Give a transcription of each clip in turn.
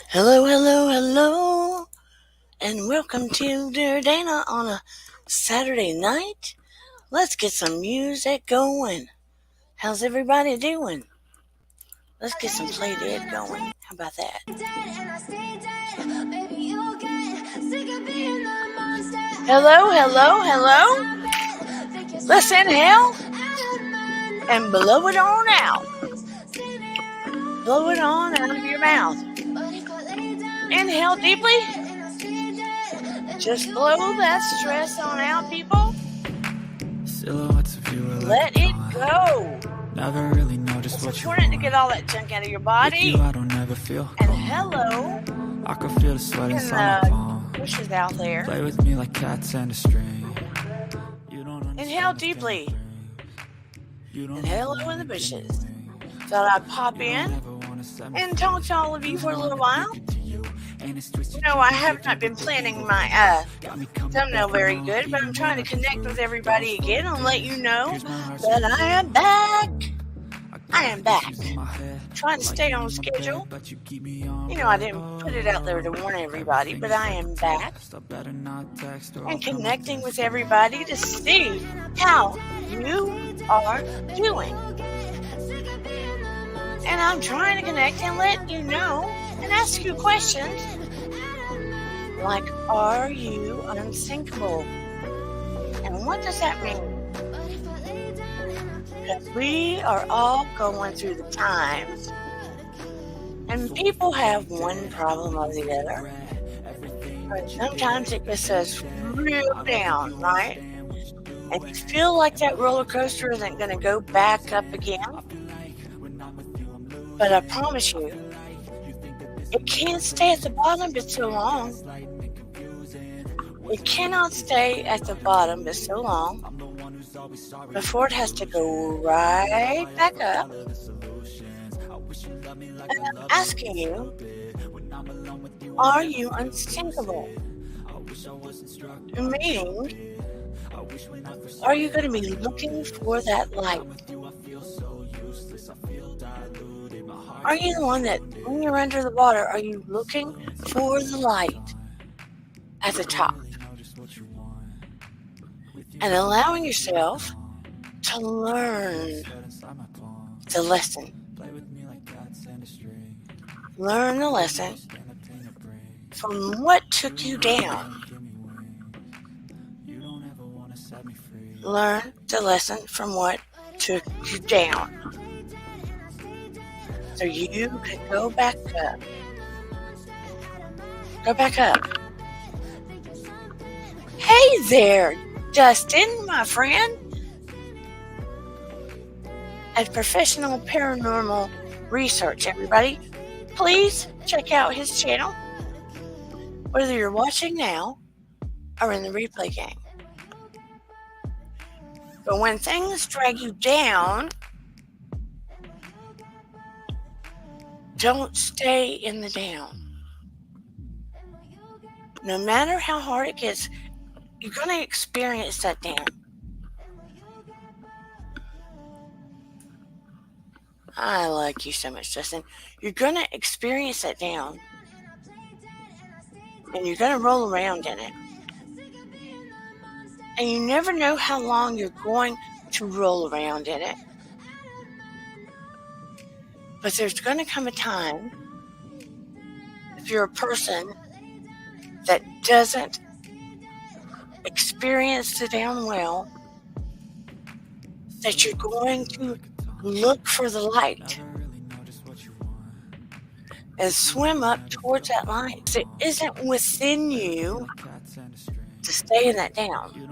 Hello, hello, hello, and welcome to Dear Dana on a Saturday night. Let's get some music going. How's everybody doing? Let's get some Play Dead going. How about that? Hello, hello, hello. Let's inhale and blow it on out. Blow it on out of your mouth. Inhale deeply. Just blow that stress on out, people. Let it go. Never really know just It's what you important to want. get all that junk out of your body. With you, I don't ever feel And calm. hello I can feel the sweat in inside my palm. the bushes out there. Play with me like cats and a string. You don't understand Inhale the deeply. pain. You don't And ever hello wanna in the give me bushes. wings. Thought I'd pop You don't in ever wanna set me and free. talk to all of you for a little while. Addicted to you, and it's twisted You know, you I can have get not been addicted to planning you. my Got me coming thumbnail back very around, good, but I'm even trying to when I connect can with prove everybody that was again and let you know Here's my heart that I am back. I am back. issues in my head. Trying to Like stay you on in my schedule. bed, but you keep me on You know, I red. didn't put it out there to warn everybody, but I am back I better not text or I'll and come connecting up with dead. everybody to see how you are doing. And I'm trying to connect and let you know and ask you questions like, are you unsinkable? And what does that mean? Because we are all going through the times, and people have one problem or the other. But sometimes it gets us real down, right? And you feel like that roller coaster isn't going to go back up again. But I promise you, it can't stay at the bottom but so long. It cannot stay at the bottom but so long before it has to go right back up. And I'm asking you, are you unsinkable? Meaning, are you going to be looking for that light? Are you the one that, when you're under the water, are you looking for the light at the top? And allowing yourself to learn the lesson. Learn the lesson from what took you down. Learn the lesson from what took you down. So you can go back up. Go back up. Hey there, Dustin, my friend. At Professional Paranormal Research, everybody. Please check out his channel, whether you're watching now or in the replay game. But when things drag you down, don't stay in the down. No matter how hard it gets, you're going to experience that down. I like you so much, Justin. You're going to experience that down. And you're going to roll around in it. And you never know how long you're going to roll around in it. But there's going to come a time, if you're a person that doesn't experience the down well, that you're going to look for the light and swim up towards that light. It isn't within you to stay in that down.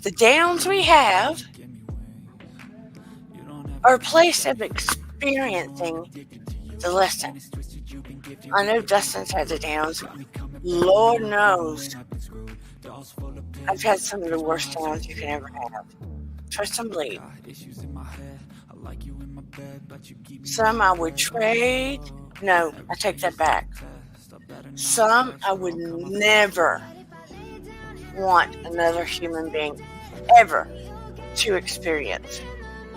The downs we have are a place of experiencing the lesson. I know Dustin's had the downs. Lord knows I've had some of the worst downs you can ever have. Trust and believe. Some I would trade. No, I take that back. Some I would never want another human being ever to experience.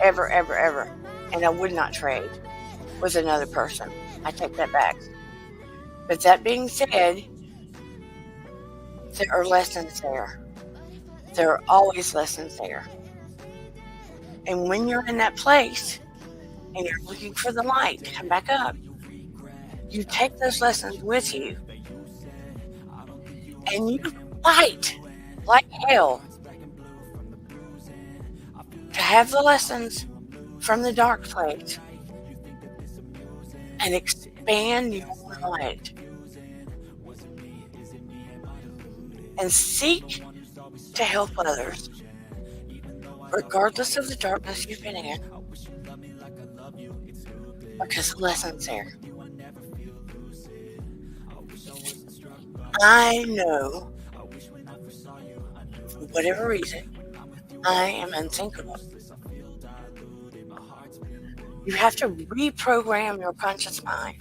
Ever, ever, ever. And I would not trade. with another person. I take that back. But that being said, there are lessons there. There are always lessons there. And when you're in that place and you're looking for the light to come back up, you take those lessons with you and you fight like hell to have the lessons from the dark place and expand your light and seek to help others, regardless of the darkness you've been in, because the lesson's there. I know, for whatever reason, I am unsinkable. You have to reprogram your conscious mind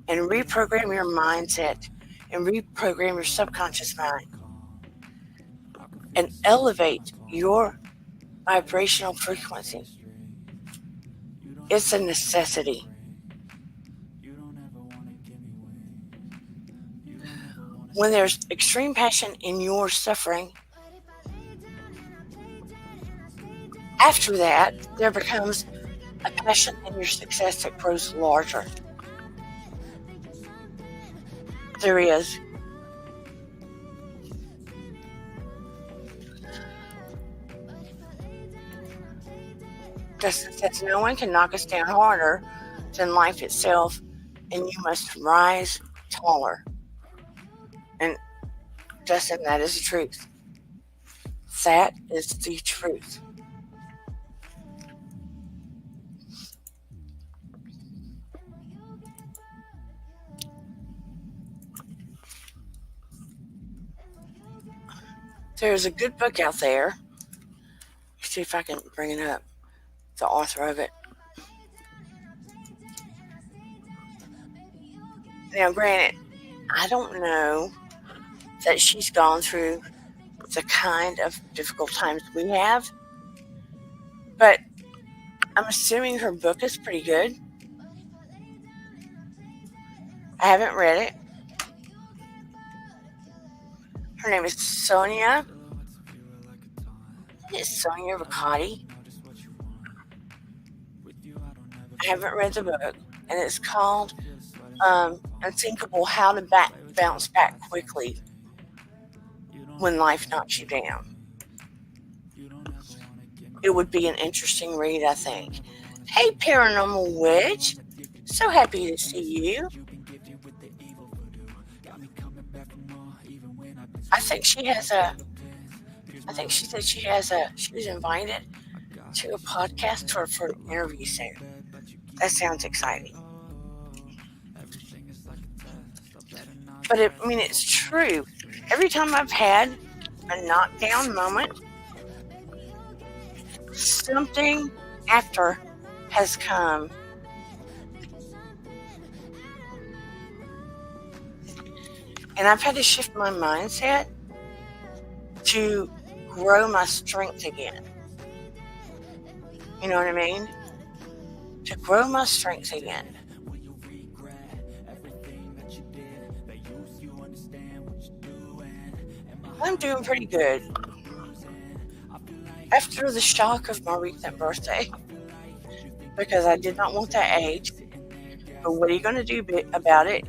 and reprogram your mindset and reprogram your subconscious mind and elevate your vibrational frequency. It's a necessity. When there's extreme passion in your suffering, after that, there becomes a passion in your success that grows larger. There is. Justin says, no one can knock us down harder than life itself, and you must rise taller. And Justin, that is the truth. That is the truth. There's a good book out there. Let's see if I can bring it up. The author of it. Now, granted, I don't know that she's gone through the kind of difficult times we have, but I'm assuming her book is pretty good. I haven't read it. Her name is Sonia. It's Sonia Ricotti. I haven't read the book, and it's called Unsinkable, How to Bounce Back Quickly When Life Knocks You Down. It would be an interesting read, I think. Hey, Paranormal Witch. So happy to see you. I think she said she was invited to a podcast for an interview soon. That sounds exciting. But it's true. Every time I've had a knockdown moment, something after has come. And I've had to shift my mindset to grow my strength again. You know what I mean? To grow my strength again. I'm doing pretty good. After the shock of my recent birthday, because I did not want that age, but what are you going to do about it?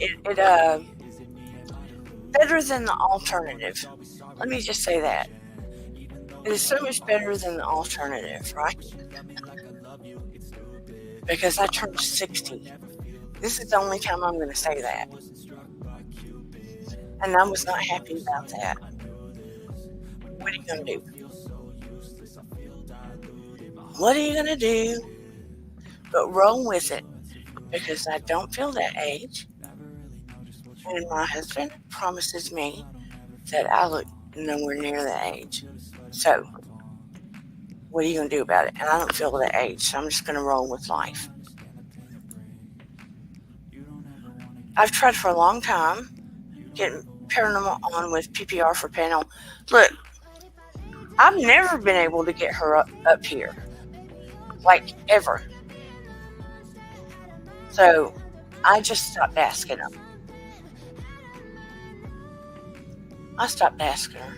Better than the alternative. Let me just say that. It is so much better than the alternative, right? Because I turned 60. This is the only time I'm going to say that. And I was not happy about that. What are you going to do? What are you going to do? But roll with it. Because I don't feel that age. And my husband promises me that I look nowhere near that age. So, what are you going to do about it? And I don't feel that age, so I'm just going to roll with life. I've tried for a long time getting paranormal on with PPR for panel. Look, I've never been able to get her up here. Like, ever. So I just stopped asking them. I stopped asking her.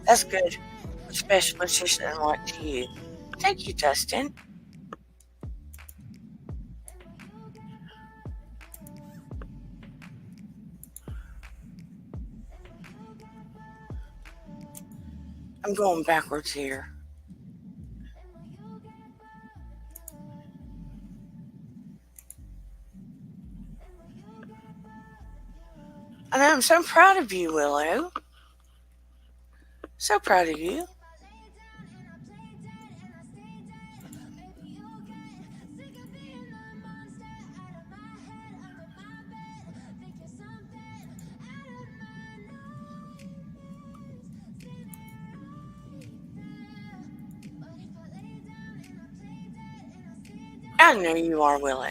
That's good. A specialist isn't like to you. Thank you, Dustin. I'm going backwards here. And I'm so proud of you, Willow. So proud of you. I know you are, Willow.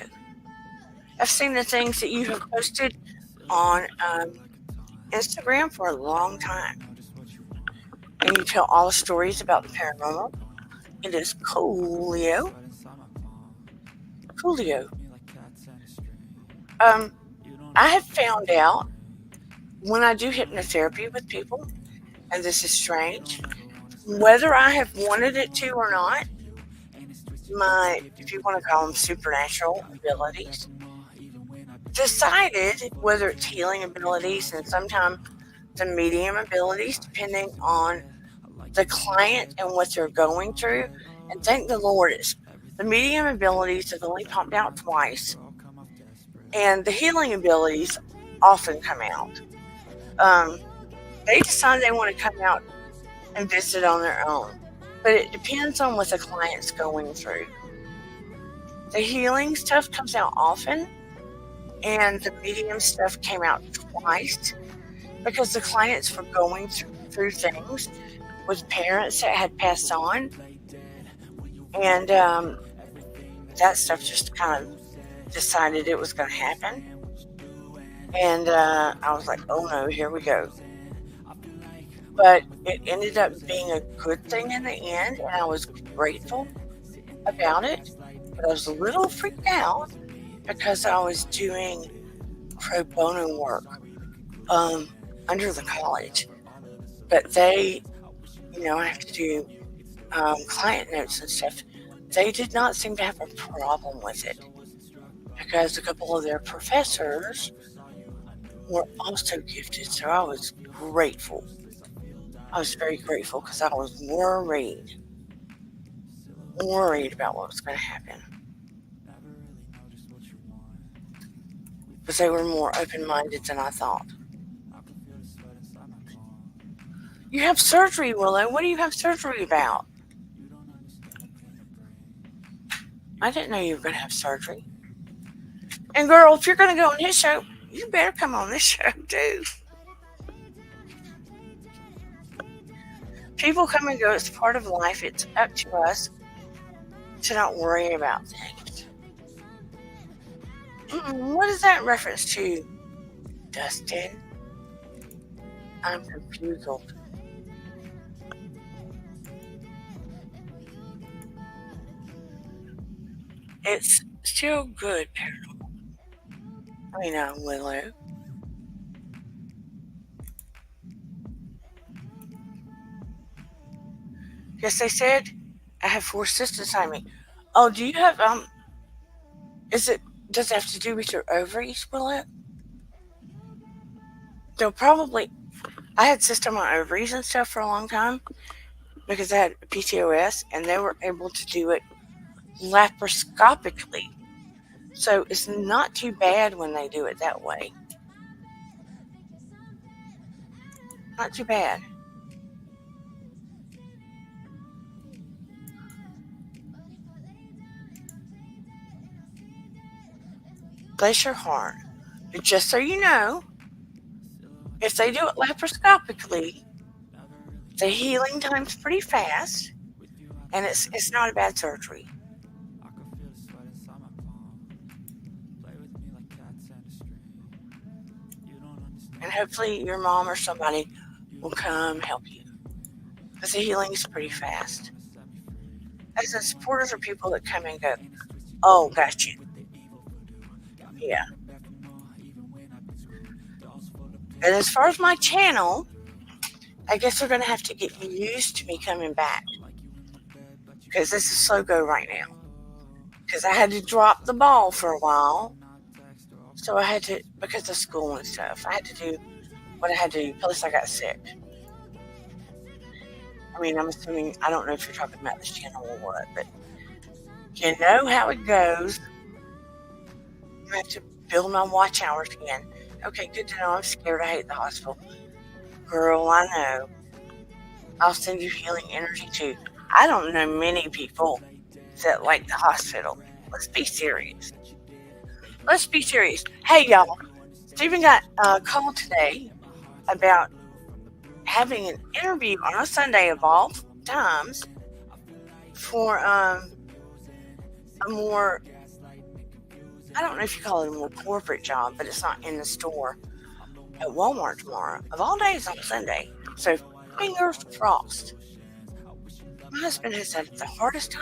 I've seen the things that you have posted on Instagram for a long time. And you tell all the stories about the paranormal. It is coolio. Coolio. I have found out when I do hypnotherapy with people, and this is strange, whether I have wanted it to or not, my, if you want to call them supernatural abilities, decided whether it's healing abilities and sometimes the medium abilities, depending on the client and what they're going through. And thank the Lord, the medium abilities have only popped out twice, and the healing abilities often come out. They decide they want to come out and visit on their own, but it depends on what the client's going through. The healing stuff comes out often, and the medium stuff came out twice because the clients were going through things with parents that had passed on, and that stuff just kind of decided it was going to happen. And I was like, oh no, here we go. But it ended up being a good thing in the end, and I was grateful about it. But I was a little freaked out because I was doing pro bono work under the college. But they, I have to do client notes and stuff. They did not seem to have a problem with it because a couple of their professors were also gifted. So I was grateful. I was very grateful because I was worried about what was going to happen. Because they were more open-minded than I thought. You have surgery, Willow. What do you have surgery about? I didn't know you were going to have surgery. And girl, if you're going to go on his show, you better come on this show too. People come and go. It's part of life. It's up to us to not worry about things. What is that reference to, Dustin? I'm confused. It's still good, paranormal. Willow. Yes, they said I have 4 cysts inside me. Oh, do you have does it have to do with your ovaries, Willow? They'll probably. I had cysts on my ovaries and stuff for a long time because I had PCOS, and they were able to do it laparoscopically. So it's not too bad when they do it that way. Not too bad. Bless your heart. But just so you know, if they do it laparoscopically, the healing time's pretty fast, and it's not a bad surgery. And hopefully your mom or somebody will come help you, because the healing is pretty fast. As in, supporters are people that come and go, oh, got you. Yeah. And as far as my channel, I guess they're going to have to get used to me coming back. Because this is slow go right now. Because I had to drop the ball for a while. So I had to, because of school and stuff, I had to do what I had to do. Plus, I got sick. I mean, I'm assuming, I don't know if you're talking about this channel or what, but you know how it goes. You have to build my watch hours again. Okay, good to know. I'm scared. I hate the hospital. Girl, I know. I'll send you healing energy too. I don't know many people that like the hospital. Let's be serious. Let's be serious. Hey, y'all. Stephen got a call today about having an interview on a Sunday of all times for a more, I don't know if you call it a more corporate job, but it's not in the store at Walmart tomorrow. Of all days on Sunday. So fingers crossed. My husband has had the hardest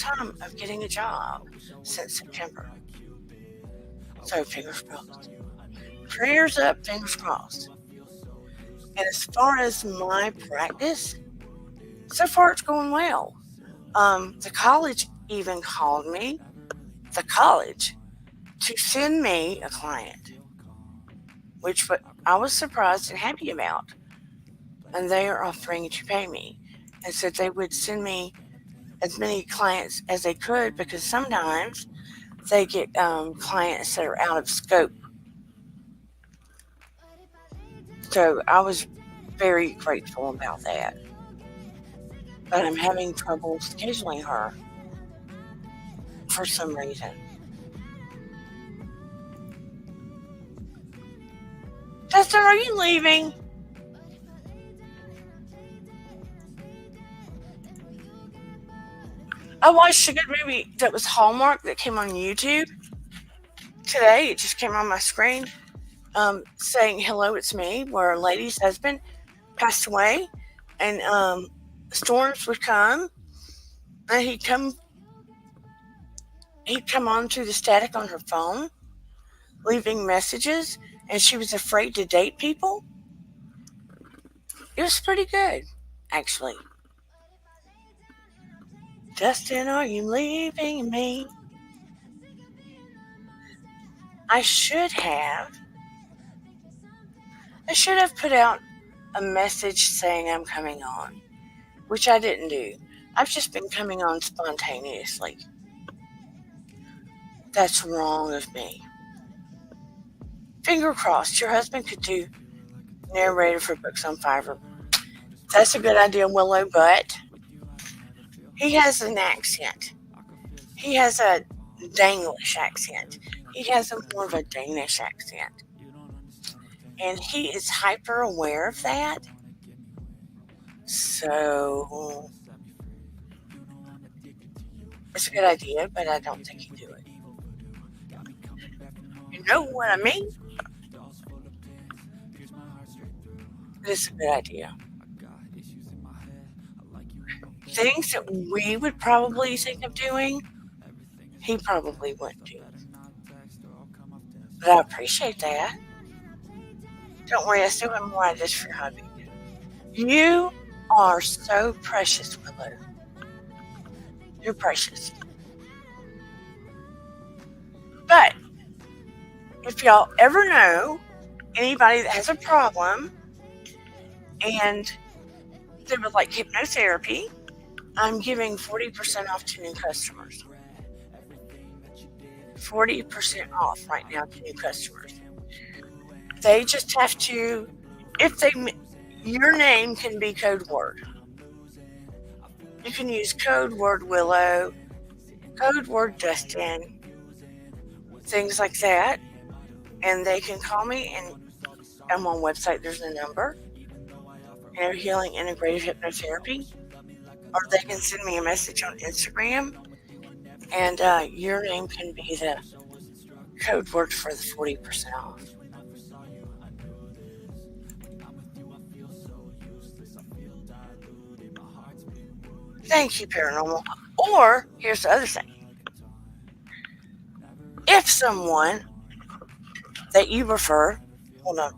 time of getting a job since September. So fingers crossed. Prayers up, fingers crossed. And as far as my practice, so far it's going well. The college even called me, the college, to send me a client, which I was surprised and happy about. And they are offering to pay me, and said they would send me as many clients as they could, because sometimes they get clients that are out of scope. So I was very grateful about that. But I'm having trouble scheduling her for some reason. Justin, are you leaving? I watched a good movie that was Hallmark that came on YouTube today. It just came on my screen saying, hello, it's me, where a lady's husband passed away, and storms would come, and he'd come on through the static on her phone, leaving messages, and she was afraid to date people. It was pretty good, actually. Justin, are you leaving me? I should have put out a message saying I'm coming on, which I didn't do. I've just been coming on spontaneously. That's wrong of me. Finger crossed, your husband could do narrator for books on Fiverr. That's a good idea, Willow, but he has an accent. He has a Danglish accent. He has more of a Danish accent. And he is hyper aware of that. So it's a good idea, but I don't think he'd do it. You know what I mean? It's a good idea. Things that we would probably think of doing, he probably wouldn't do. But I appreciate that. Don't worry, I still have more ideas for your hubby. You are so precious, Willow. You're precious. But if y'all ever know anybody that has a problem and they would like hypnotherapy, I'm giving 40% off to new customers. 40% off right now to new customers. They just have to, your name can be code word. You can use code word Willow, code word Justin, things like that. And they can call me, and I'm on website, there's a number. Inner Healing Integrative Hypnotherapy. Or they can send me a message on Instagram, and your name can be the code word for the 40% off. Thank you, paranormal. Or, here's the other thing. If someone that you refer, hold on,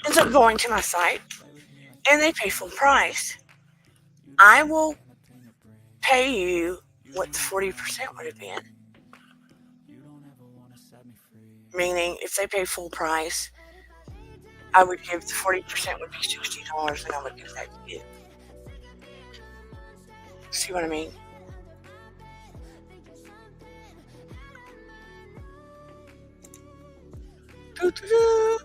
ends up going to my site and they pay full price, I will pay you what the 40% would have been. Meaning, if they pay full price, I would give the 40% would be $60 and I would give that to you. See what I mean? Doo-doo-doo.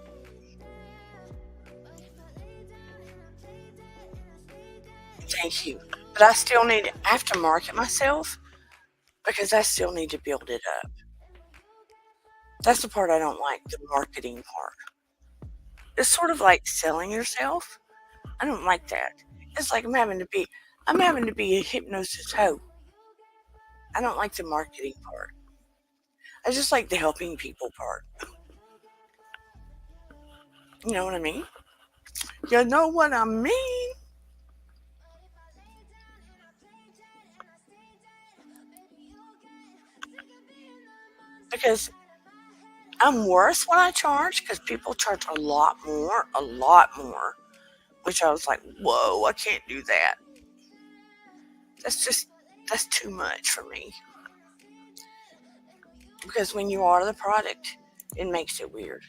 Thank you. But I still I have to market myself because I still need to build it up. That's the part I don't like, the marketing part. It's sort of like selling yourself. I don't like that. It's like I'm having to be a hypnosis hoe. I don't like the marketing part. I just like the helping people part. You know what I mean? You know what I mean? Because I'm worth what I charge because people charge a lot more, which I was like, whoa, I can't do that. That's too much for me. Because when you are the product, it makes it weird.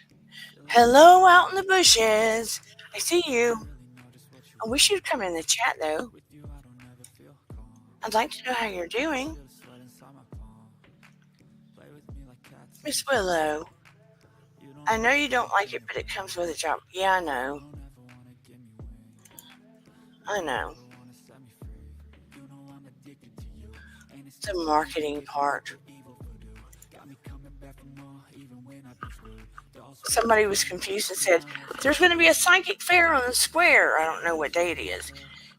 Hello out in the bushes. I see you. I wish you'd come in the chat though. I'd like to know how you're doing. Miss Willow, I know you don't like it, but it comes with a job. Yeah, I know. I know. The marketing part. Somebody was confused and said, there's going to be a psychic fair on the square. I don't know what day it is.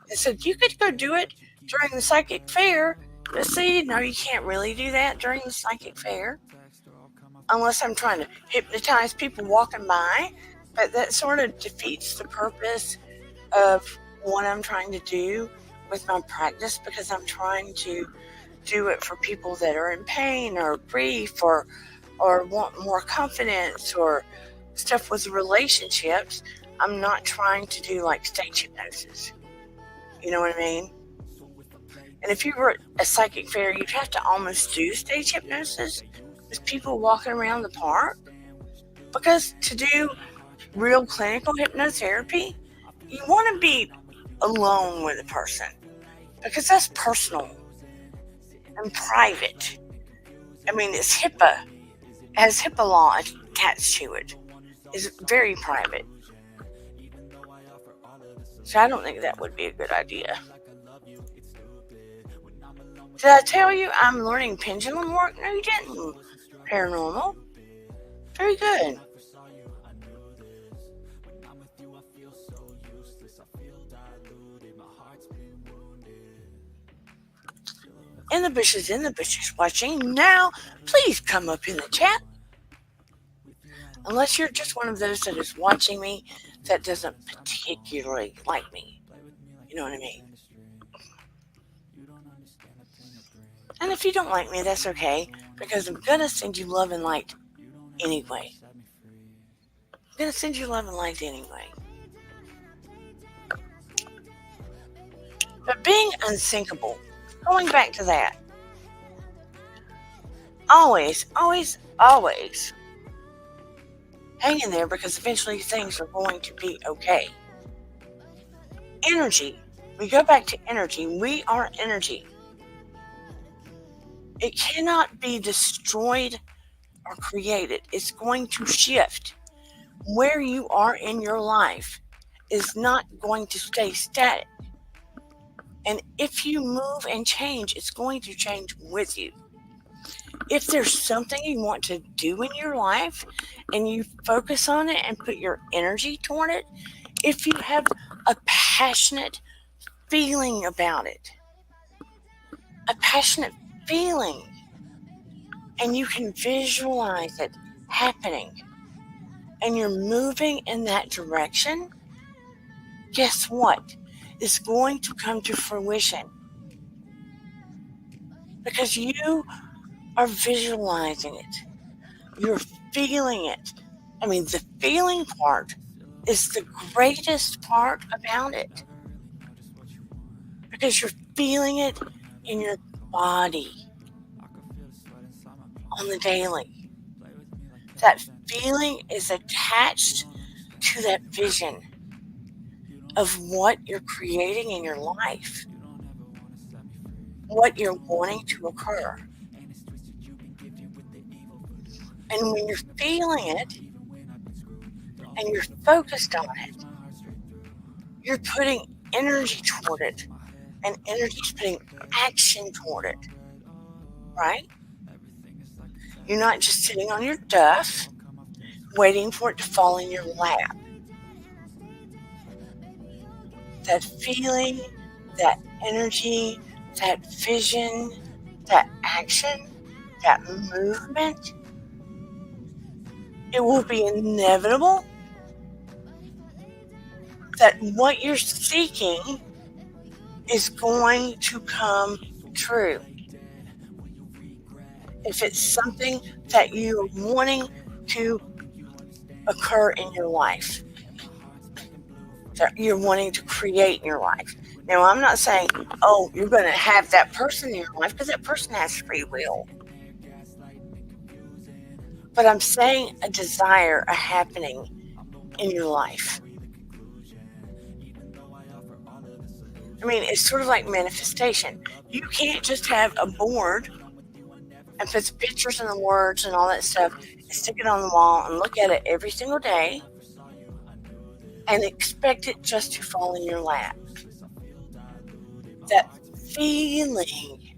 They said, you could go do it during the psychic fair. But see, no, you can't really do that during the psychic fair. Unless I'm trying to hypnotize people walking by. But that sort of defeats the purpose of what I'm trying to do with my practice, because I'm trying to do it for people that are in pain or grief or want more confidence or stuff with relationships. I'm not trying to do like stage hypnosis. You know what I mean? And if you were at a psychic fair, you'd have to almost do stage hypnosis with people walking around the park. Because to do real clinical hypnotherapy, you want to be alone with a person. Because that's personal and private. I mean, it's HIPAA. It has HIPAA law attached to it. It's very private. So I don't think that would be a good idea. Did I tell you I'm learning pendulum work? No, you didn't. Paranormal. Very good. In the bushes watching now. Please come up in the chat. Unless you're just one of those that is watching me that doesn't particularly like me. You know what I mean? And if you don't like me, that's okay, because I'm going to send you love and light anyway. I'm going to send you love and light anyway. But being unsinkable, going back to that, always hang in there, because eventually things are going to be okay. Energy. We go back to energy. We are energy. It cannot be destroyed or created. It's going to shift. Where you are in your life is not going to stay static. And if you move and change, it's going to change with you. If there's something you want to do in your life and you focus on it and put your energy toward it, if you have a passionate feeling about it, and you can visualize it happening, and you're moving in that direction, guess what? is going to come to fruition because you are visualizing it. You're feeling it. I mean, the feeling part is the greatest part about it because you're feeling it in your body on the daily. That feeling is attached to that vision of what you're creating in your life, what you're wanting to occur. And when you're feeling it and you're focused on it, you're putting energy toward it, and energy is putting action toward it, right? You're not just sitting on your duff waiting for it to fall in your lap. That feeling, that energy, that vision, that action, that movement, it will be inevitable that what you're seeking is going to come true. If it's something that you're wanting to occur in your life, that you're wanting to create in your life. Now, I'm not saying, oh, you're going to have that person in your life because that person has free will. But I'm saying a desire, a happening in your life. I mean, it's sort of like manifestation. You can't just have a board and put the pictures and the words and all that stuff and stick it on the wall and look at it every single day and expect it just to fall in your lap. That feeling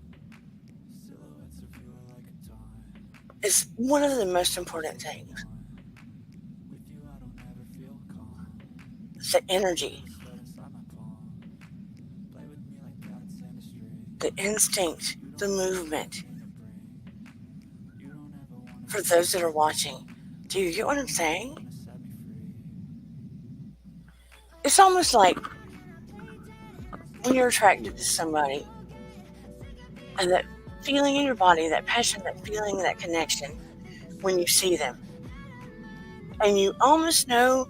is one of the most important things. The energy, the instinct, the movement. For those that are watching, do you get what I'm saying? It's almost like when you're attracted to somebody and that feeling in your body, that passion, that feeling, that connection when you see them. And you almost know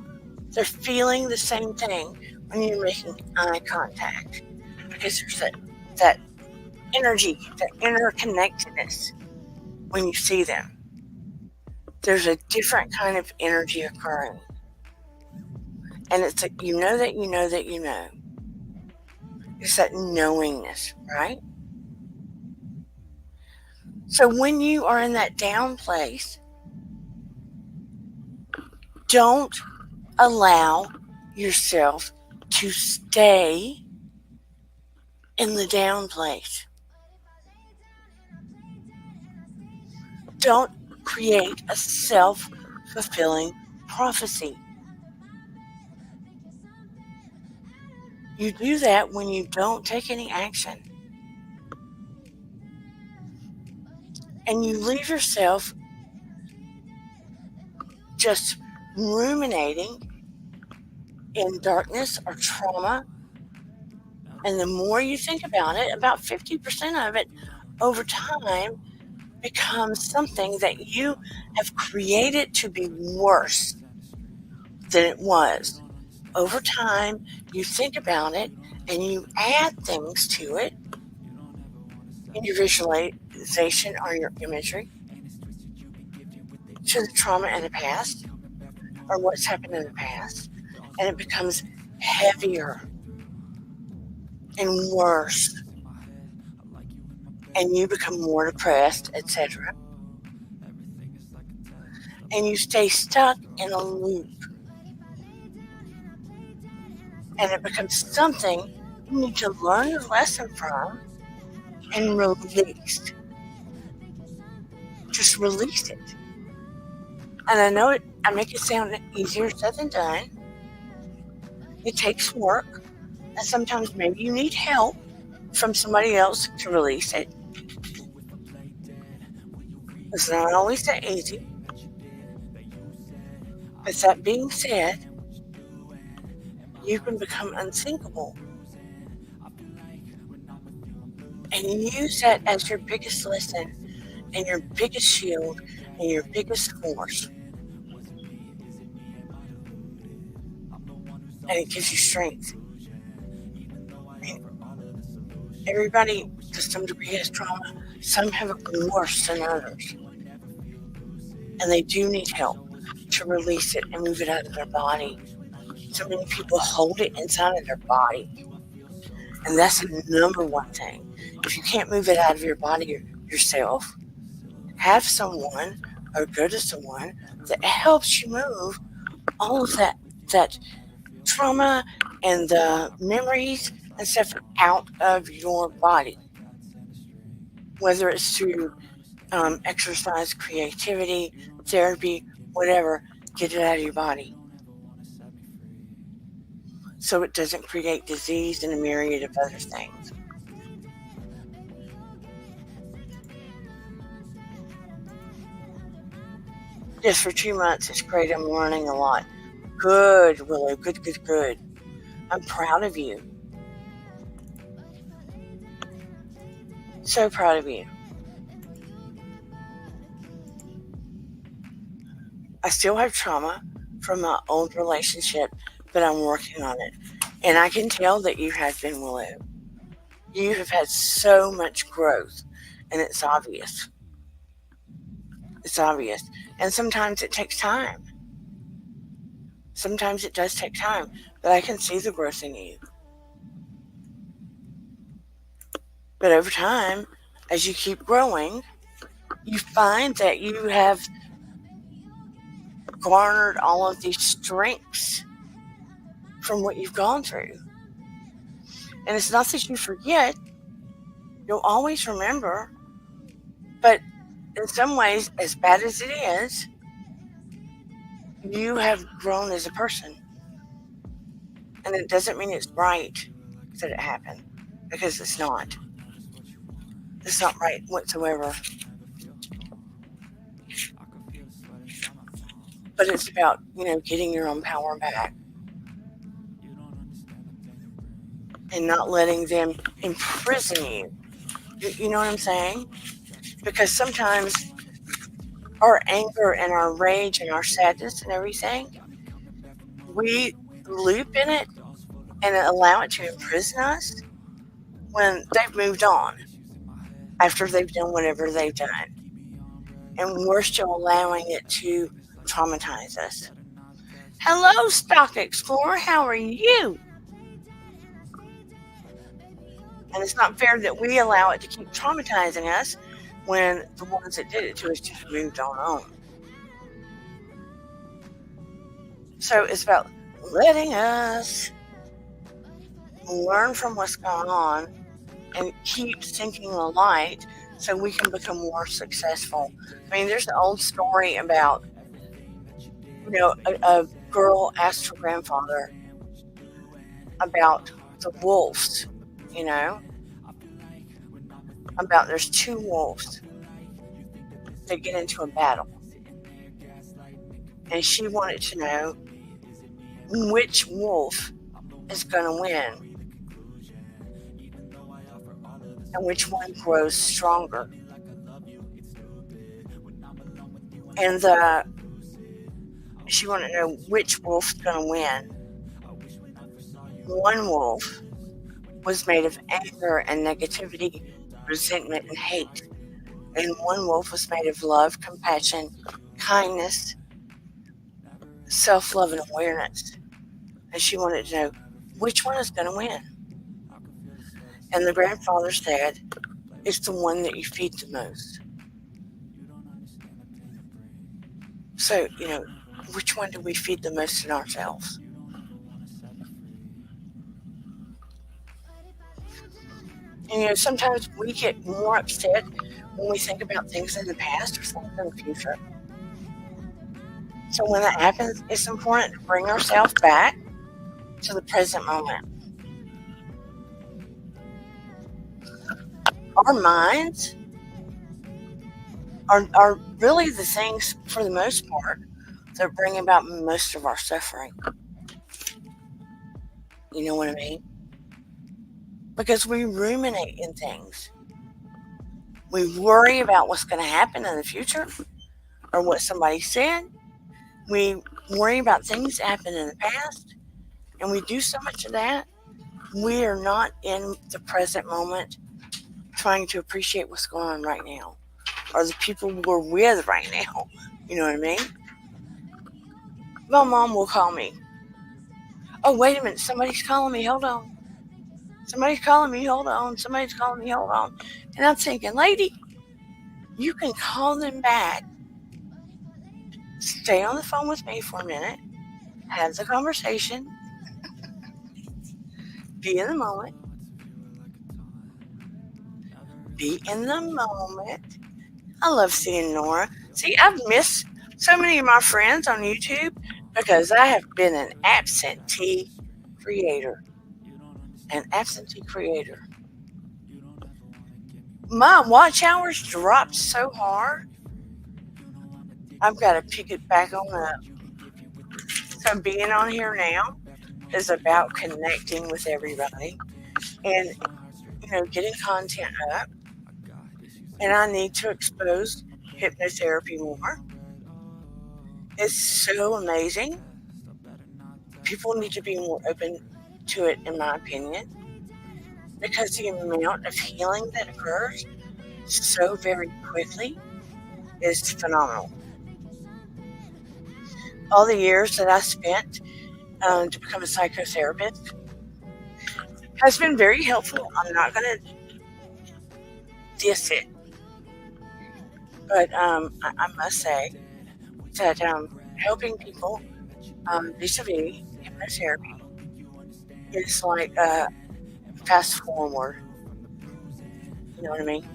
they're feeling the same thing when you're making eye contact because there's that energy, that interconnectedness when you see them. There's a different kind of energy occurring. And it's like you know that you know that you know. It's that knowingness, right? So when you are in that down place, don't allow yourself to stay in the down place. Don't create a self-fulfilling prophecy. You do that when you don't take any action. And you leave yourself just ruminating in darkness or trauma. And the more you think about it, about 50% of it over time becomes something that you have created to be worse than it was. Over time, you think about it and you add things to it in your visualization or your imagery to the trauma in the past or what's happened in the past, and it becomes heavier and worse, and you become more depressed, etc. And you stay stuck in a loop, and it becomes something you need to learn the lesson from and release. Just release it. And I know I make it sound easier said than done. It takes work, and sometimes maybe you need help from somebody else to release it. It's not always that easy. But that being said, you can become unsinkable and use that as your biggest lesson and your biggest shield and your biggest force. And it gives you strength. I mean, everybody to some degree has trauma. Some have it worse than others. And they do need help to release it and move it out of their body. So many people hold it inside of their body. And that's the number one thing. If you can't move it out of your body yourself, have someone or go to someone that helps you move all of that trauma and the memories and stuff out of your body. Whether it's through exercise, creativity, therapy, whatever, get it out of your body. So it doesn't create disease and a myriad of other things. Just for 2 months, it's great. I'm learning a lot. Good, Willow. Good, good, good. I'm proud of you. So proud of you. I still have trauma from my old relationship, but I'm working on it. And I can tell that you have been, Willow. You have had so much growth, and it's obvious. It's obvious. And sometimes it takes time. Sometimes it does take time, but I can see the growth in you. But over time, as you keep growing, you find that you have garnered all of these strengths from what you've gone through. And it's not that you forget, you'll always remember, but in some ways, as bad as it is, you have grown as a person. And it doesn't mean it's right that it happened, because it's not. It's not right whatsoever. But it's about, getting your own power back. And not letting them imprison you. You know what I'm saying? Because sometimes our anger and our rage and our sadness and everything, we loop in it and allow it to imprison us when they've moved on after they've done whatever they've done. And we're still allowing it to traumatize us. Hello, Stock Explorer. How are you? And it's not fair that we allow it to keep traumatizing us when the ones that did it to us just moved on. So it's about letting us learn from what's going on and keep sinking the light so we can become more successful. I mean, there's an old story about, a girl asked her grandfather about the wolves, about there's two wolves that get into a battle. And she wanted to know which wolf is going to win and which one grows stronger. And she wanted to know which wolf's going to win. One wolf was made of anger and negativity, resentment and hate. And one wolf was made of love, compassion, kindness, self-love, and awareness. And she wanted to know which one is going to win. And the grandfather said, it's the one that you feed the most. So, which one do we feed the most in ourselves? And, sometimes we get more upset when we think about things in the past or things in the future. So when that happens, it's important to bring ourselves back to the present moment. Our minds are really the things, for the most part, that bring about most of our suffering. You know what I mean? Because we ruminate in things. We worry about what's going to happen in the future or what somebody said. We worry about things that happened in the past, and we do so much of that. We are not in the present moment trying to appreciate what's going on right now or the people we're with right now. You know what I mean? My mom will call me. Oh, wait a minute. Somebody's calling me. Hold on. Somebody's calling me. Hold on. Somebody's calling me. Hold on. And I'm thinking, lady, you can call them back. Stay on the phone with me for a minute. Have the conversation. Be in the moment. Be in the moment. I love seeing Nora. See, I've missed so many of my friends on YouTube because I have been an absentee creator. An absentee creator. My watch hours dropped so hard. I've got to pick it back on up. So being on here now is about connecting with everybody and getting content up. And I need to expose hypnotherapy more. It's so amazing. People need to be more open to it, in my opinion, because the amount of healing that occurs so very quickly is phenomenal. All the years that I spent to become a psychotherapist has been very helpful. I'm not going to diss it, but I must say that helping people vis-a-vis hypnotherapy is like fast forward. You know what I mean?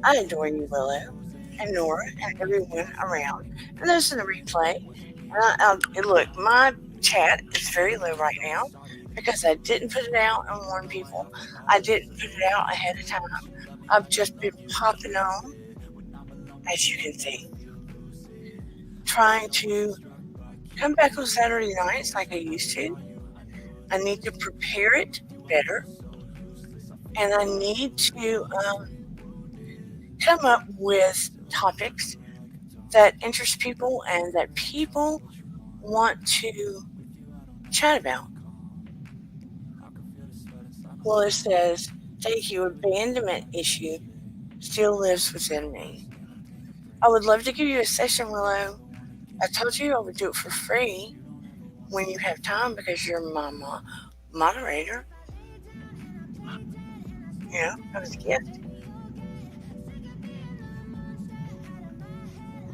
I adore you, Willow, and Nora, and everyone around. And those in the replay. And look, my chat is very low right now because I didn't put it out and warn people. I didn't put it out ahead of time. I've just been popping on, as you can see, trying to come back on Saturday nights like I used to. I need to prepare it better, and I need to come up with topics that interest people and that people want to chat about. Well, it says, thank you, abandonment issue still lives within me. I would love to give you a session, Willow. I told you I would do it for free when you have time because you're my moderator. That was a gift.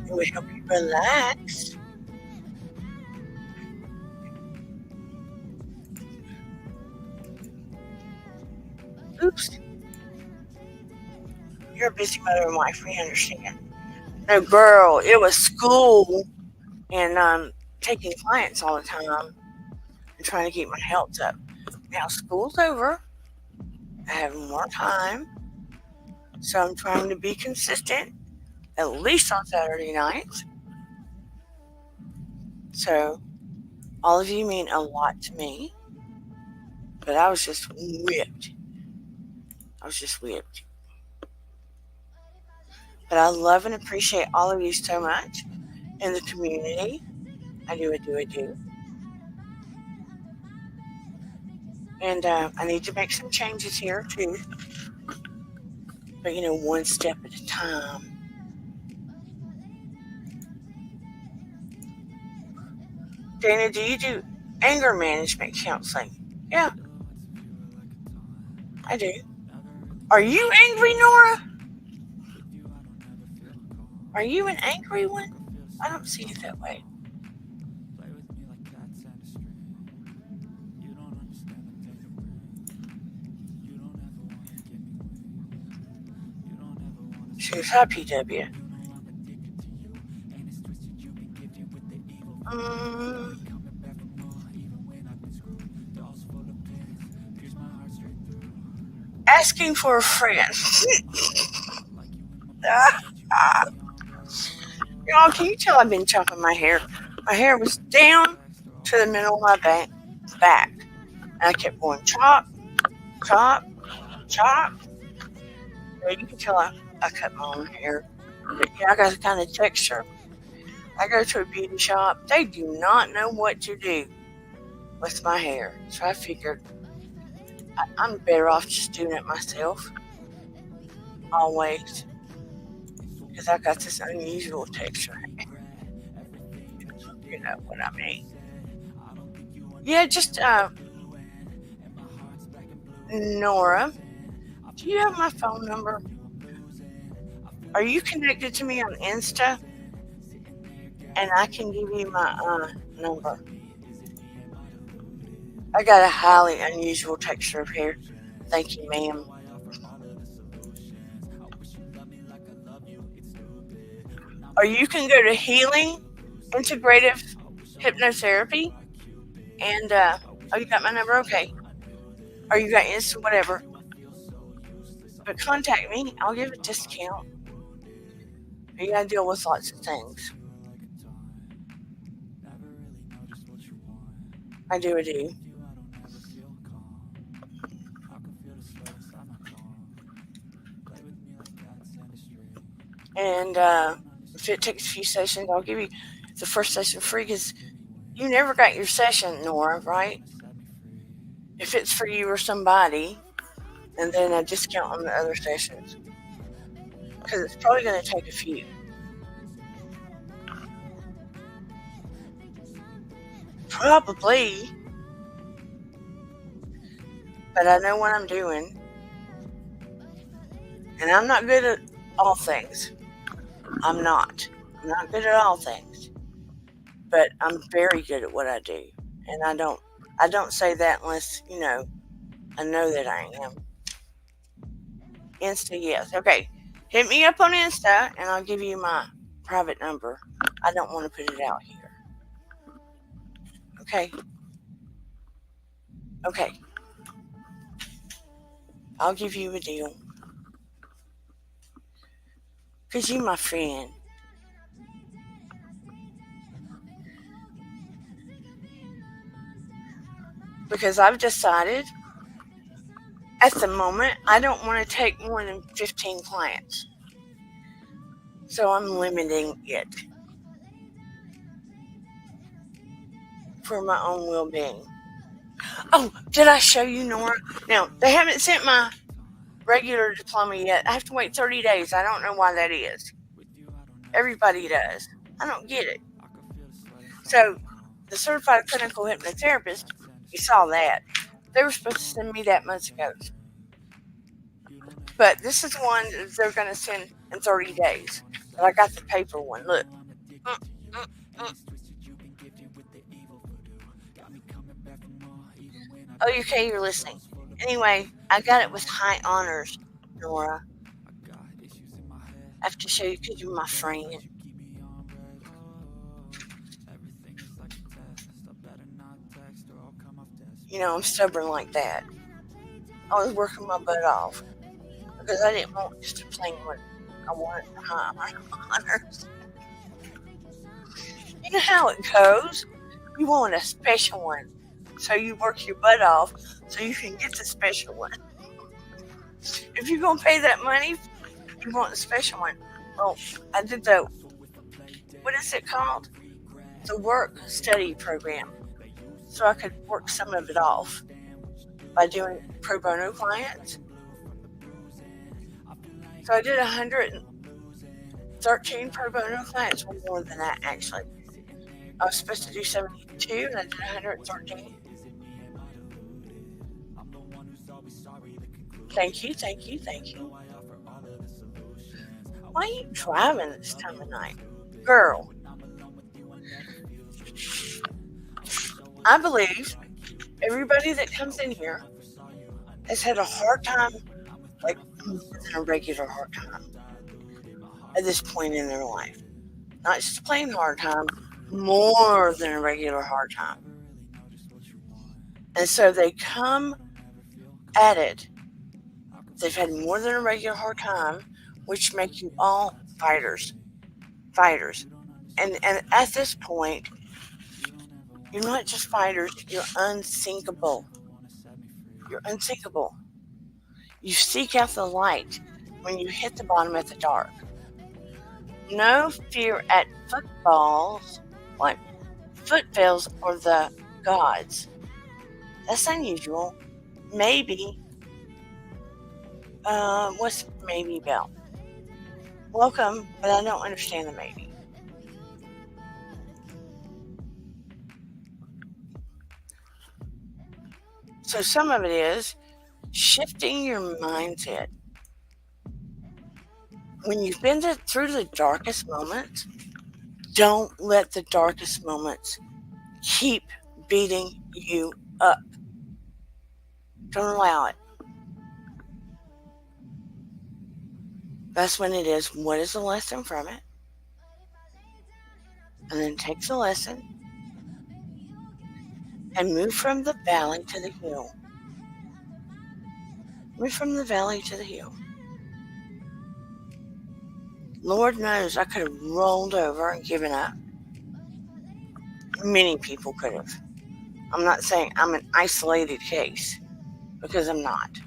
It would help you relax. Oops. You're a busy mother and wife, we understand. No, girl, it was school and taking clients all the time and trying to keep my health up. Now school's over. I have more time. So I'm trying to be consistent, at least on Saturday nights. So all of you mean a lot to me. But I was just whipped. But I love and appreciate all of you so much in the community. I do. And I need to make some changes here too. But one step at a time. Dana, do you do anger management counseling? Yeah, I do. Are you angry, Nora? Are you an angry one? I don't see it that way. She's hi, PW. Asking for a friend. Y'all, can you tell I've been chopping my hair? My hair was down to the middle of my back. And I kept going chop, chop, shop. Yeah, you can tell I cut my own hair. But yeah, I got a kind of texture. I go to a beauty shop. They do not know what to do with my hair. So I figured I'm better off just doing it myself. Always. Because I got this unusual texture. You know what I mean. Yeah, just Nora, do you have my phone number? Are you connected to me on Insta? And I can give you my number. I got a highly unusual texture of hair. Thank you, ma'am. Or you can go to Healing Integrative Hypnotherapy. And, oh, you got my number? Okay. Or you got Insta, whatever. But contact me. I'll give a discount. You gotta deal with lots of things. I do. And if it takes a few sessions, I'll give you the first session free because you never got your session, Nora, right? If it's for you or somebody, and then a discount on the other sessions. Because it's probably going to take a few. Probably. But I know what I'm doing. And I'm not good at all things. I'm not. I'm not good at all things. But I'm very good at what I do. And I don't say that unless, I know that I am. Insta, yes. Okay. Hit me up on Insta and I'll give you my private number. I don't want to put it out here. Okay. Okay. I'll give you a deal. Because you're my friend. Because I've decided at the moment I don't want to take more than 15 clients. So I'm limiting it for my own well-being. Oh, did I show you, Nora? Now, they haven't sent my regular diploma yet. I have to wait 30 days. I don't know why that is. Everybody does. I don't get it. So, the certified clinical hypnotherapist, you saw that. They were supposed to send me that months ago. But this is one that they're going to send in 30 days. But I got the paper one. Look. Oh, okay, you're listening. Anyway, I got it with high honors, Nora. I have to show you because you're my friend. I'm stubborn like that. I was working my butt off because I didn't want just a plain one. I wanted high honors. You know how it goes. You want a special one. So you work your butt off so you can get the special one. If you're going to pay that money, you want the special one. Well, I did what is it called? The work study program. So I could work some of it off by doing pro bono clients. So I did 113 pro bono clients, or more than that actually. I was supposed to do 72 and I did 113. Thank you. Why are you driving this time of night? Girl, I believe everybody that comes in here has had a hard time, like a regular hard time at this point in their life. Not just a plain hard time, more than a regular hard time. And so they come at it. They've had more than a regular hard time, which make you all fighters. And at this point, you're not just fighters, you're unsinkable. You seek out the light when you hit the bottom at the dark. No fear at footballs, what? Footfalls or the gods. That's unusual. Maybe. What's maybe about? Welcome, but I don't understand the maybe. So some of it is shifting your mindset. When you've been through the darkest moments, don't let the darkest moments keep beating you up. Don't allow it. That's when it is, what is the lesson from it? And then take the lesson and move from the valley to the hill. Move from the valley to the hill. Lord knows I could have rolled over and given up. Many people could have. I'm not saying I'm an isolated case, because I'm not.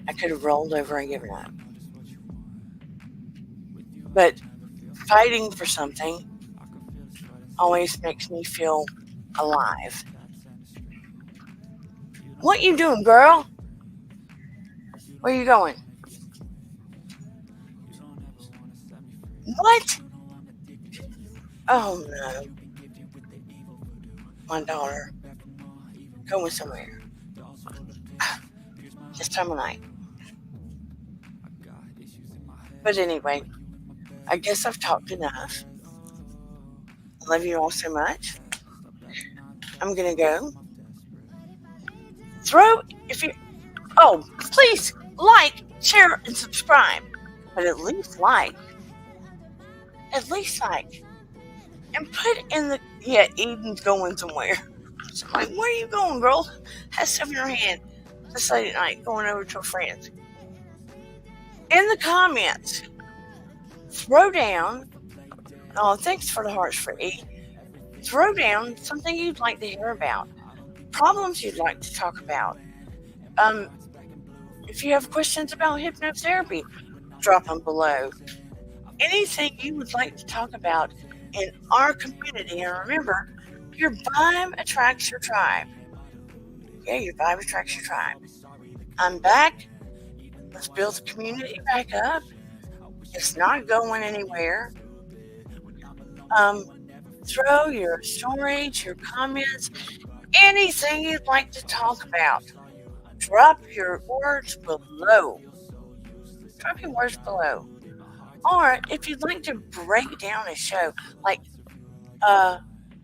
I could have rolled over and given up. But fighting for something always makes me feel alive. What you doing, girl? Where you going? What? Oh no. My daughter going somewhere. This time of night. But anyway, I guess I've talked enough. I love you all so much. I'm gonna go. Please like, share, and subscribe. But at least like. And put in the, Eden's going somewhere. So I'm like, where are you going, girl? Has stuff in her hand. This late at night, going over to her friends. In the comments, throw down, thanks for the hearts for E. Throw down something you'd like to hear about. Problems you'd like to talk about. If you have questions about hypnotherapy, drop them below. Anything you would like to talk about in our community. And remember, your vibe attracts your tribe. Yeah, your vibe attracts your tribe. I'm back. Let's build the community back up. It's not going anywhere. Throw your stories, your comments, anything you'd like to talk about. Drop your words below. Or if you'd like to break down a show, like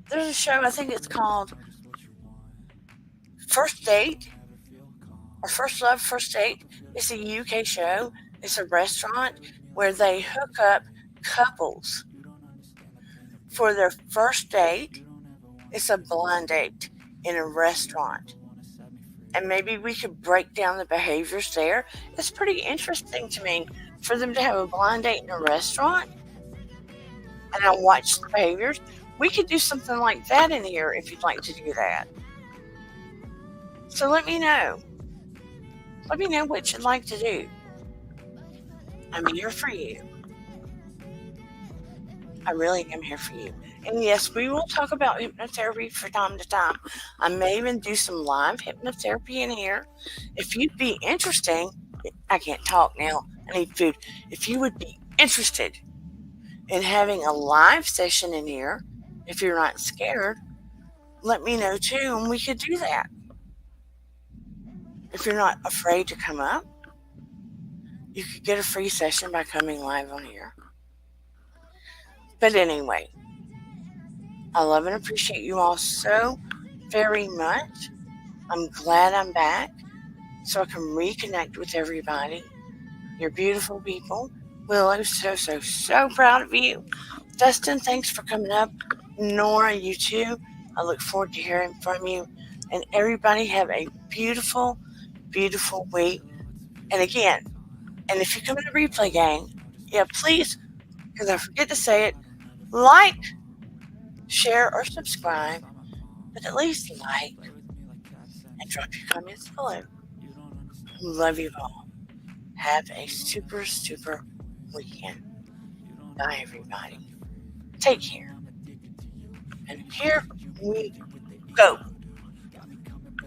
there's a show, I think it's called First Date or First Love, First Date. It's a UK show. It's a restaurant where they hook up couples for their first date. It's a blind date in a restaurant. And maybe we could break down the behaviors there. It's pretty interesting to me for them to have a blind date in a restaurant. And I watch the behaviors. We could do something like that in here if you'd like to do that. So let me know. Let me know what you'd like to do. I'm here for you. I really am here for you. And yes, we will talk about hypnotherapy from time to time. I may even do some live hypnotherapy in here. If you'd be interested, I can't talk now. I need food. If you would be interested in having a live session in here, if you're not scared, let me know too, and we could do that. If you're not afraid to come up, you could get a free session by coming live on here. But anyway, I love and appreciate you all so very much. I'm glad I'm back so I can reconnect with everybody. You're beautiful people. Willow, so proud of you. Dustin, thanks for coming up. Nora, you too. I look forward to hearing from you. And everybody have a beautiful, beautiful week. And again, and if you come in the replay gang, please, because I forget to say it, like, share, or subscribe. But at least like and drop your comments below. Love you all. Have a super, super weekend. Bye, everybody. Take care. And here we go.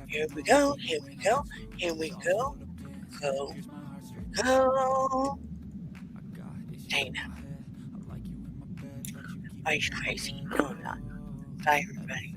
Here we go. Here we go. Here we go. Go. Go. Dana, are you crazy? No, I'm not. Bye, everybody.